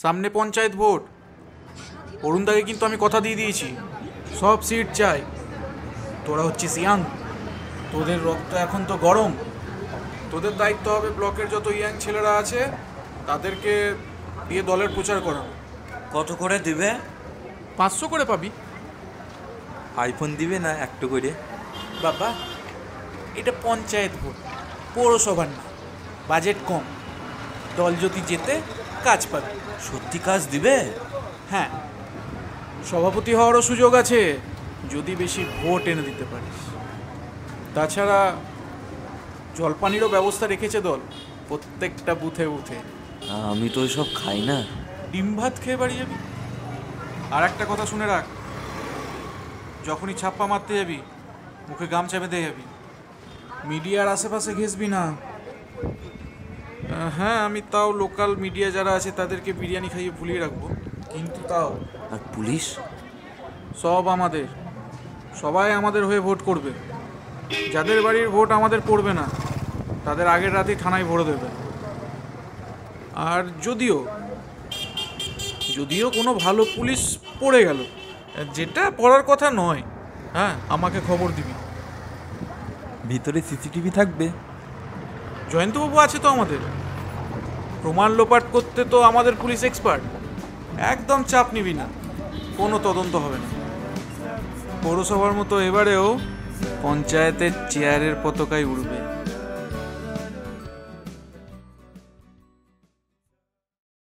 সামনে পঞ্চায়েত ভোট। অরুণদাকে কিন্তু আমি কথা দিয়ে দিয়েছি, সব সিট চাই। তোরা হচ্ছিস ইয়াং, তোদের রক্ত এখন তো গরম। তোদের দায়িত্ব হবে ব্লকের যত ইয়াং ছেলেরা আছে তাদেরকে দিয়ে দলের প্রচার করানো। কত করে দিবে? 500 করে পাবি। আইফোন দিবে না একটু করে? বাবা, এটা পঞ্চায়েত ভোট, পৌরসভার না, বাজেট কম। দল যদি যেতে কাজ পাবে। সত্যি কাজ দিবে? হ্যাঁ, সভাপতি হওয়ারও সুযোগ আছে যদি বেশি ভোট এনে দিতে পারিস। তাছাড়া জলপানিরও ব্যবস্থা রেখেছে দল প্রত্যেকটা বুথে বুথে। আমি তো ওইসব খাই না। ডিম ভাত খেয়ে বাড়ি যাবি। আর একটা কথা শুনে রাখ, যখনই ছাপ্পা মারতে যাবি মুখে গামছা বেঁধে যাবি, মিডিয়ার আশেপাশে ঘেসবি না। হ্যাঁ, আমি তাও লোকাল মিডিয়া যারা আছে তাদেরকে বিরিয়ানি খাইয়ে ভুলিয়ে রাখবো, কিন্তু তাও। আর পুলিশ? সব আমাদের, সবাই আমাদের হয়ে ভোট করবে। যাদের বাড়ির ভোট আমাদের পড়বে না তাদের আগের রাতেই থানায় ভরে দেবে। আর যদিও কোনো ভালো পুলিশ পড়ে গেল, যেটা পড়ার কথা নয়, হ্যাঁ, আমাকে খবর দিবি। ভিতরে সিসিটিভি থাকবে? জয়ন্তবাবু আছে তো আমাদের, প্রমাণ লোপাট করতে তো আমাদের পুলিশ এক্সপার্ট। একদম চাপ নিবি না, কোনো তদন্ত হবে না। পৌরসভার মতো এবারেও পঞ্চায়েতের চেয়ারের পতাকায় উড়বে।